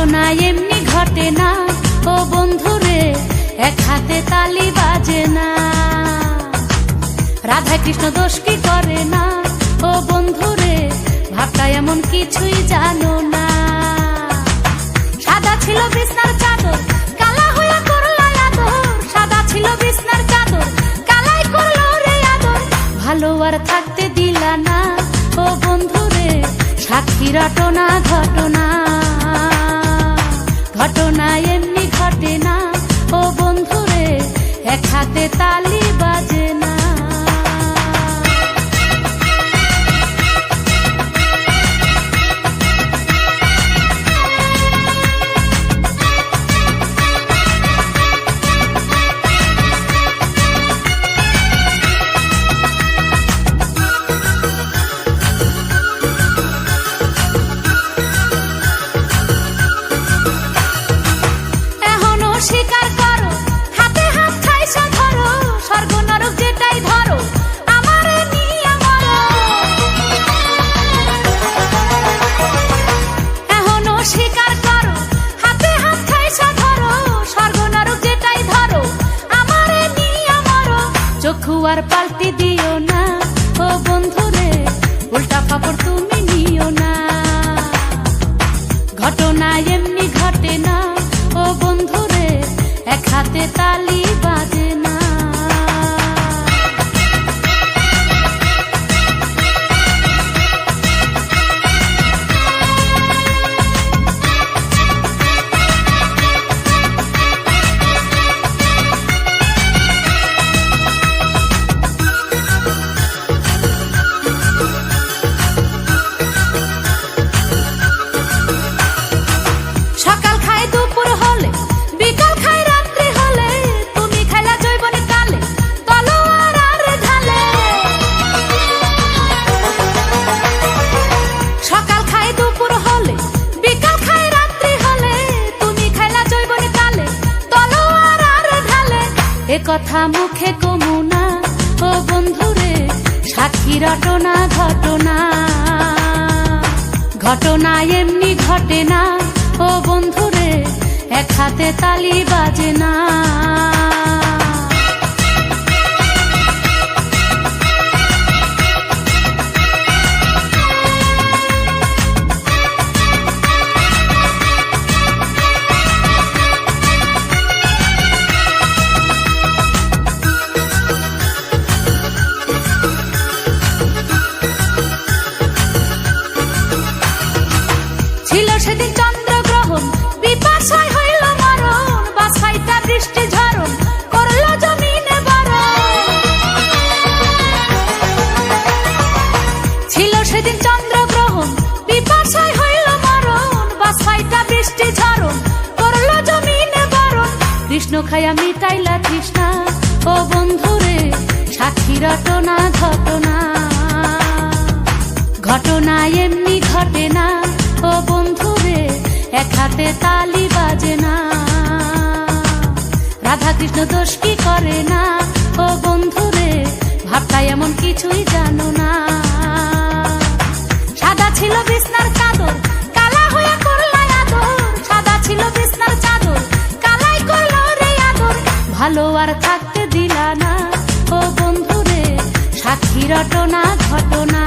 ঘটনা এমনি ঘটে না ও বন্ধুরে, এক হাতে তালি বাজে না। রাধা কৃষ্ণ দোষ কি করে না ও বন্ধুরে, ভাবটা এমন কিছুই জানো না। সাদা ছিল বিছনার চাদর, কালা হইয়া করলো আদর। সাদা ছিল বিছনার চাদর, কালাই করলো রে আদর। ভালো আর থাকতে দিলা না ও বন্ধুরে, সাক্ষী রটনা ঘটনা। ঘটনা এমনি ঘটে না ও বন্ধুরে, এক হাতে তালি বাজে না। স্বীকার করো, হাতে হাত খাইসা ধরো, স্বর্গ নরক যেটাই ধরো, আমারে নিয়ে মরো। এখনো স্বীকার করো, হাতে হাত খাইসা ধরো, স্বর্গ নরক যেটাই ধরো, আমারে নিয়ে মরো। চক্ষু আর পাল্টি দিও না ও বন্ধুরে, উল্টা খবর তুমি নিও না। ঘটনা এমনি ঘটে না ও বন্ধুরে, এক হাতে তালি বাজে না। সকাল খায় দুপুর হলে, বিকাল খায় রাত্রি হলে, তুমি খাইলা জৈবনে কালে, তলোয়ার আর ঢালে। সকাল খায় দুপুর হলে, বিকাল খায় রাত্রি হলে, তুমি খাইলা জৈবনে কালে, তলোয়ার আর ঢালে। এ কথা মুখে কমু না ও বন্ধুরে, সাক্ষী রটনা ঘটনা। ঘটনা এমনি ঘটে না ও বন্ধুরে, এক হাতে তালি বাজে না। ছিল সেদিন চন্দ্রগ্রহণ, পিপাসায় হইল মরণ, বাছাইটা বৃষ্টি ঝরণ, করলো জমিনে বরণ। ছিল সেদিন চন্দ্রগ্রহণ, পিপাসায় হইল মরণ, বাছাইটা বৃষ্টি ঝরণ, করলো জমিনে বরণ। কৃষ্ণ খাইয়া মিটাইলা তৃষ্ণা ও বন্ধুরে, সাক্ষী রটনা ঘটনা। ঘটনা এমনি ঘটে না ও বন্ধুরে, এক হাতে তালি বাজে না। রাধা কৃষ্ণ দোষ কি করে না ও বন্ধুরে, ভাবটা এমন কিছুই জানো না। সাদা ছিল বিছনার চাদর, কালা হইয়া করলো আদর। সাদা ছিল বিছনার চাদর, কালাই করলো রে আদর। ভালো আর থাকতে দিলা না ও বন্ধুরে, সাক্ষী রটনা ঘটনা।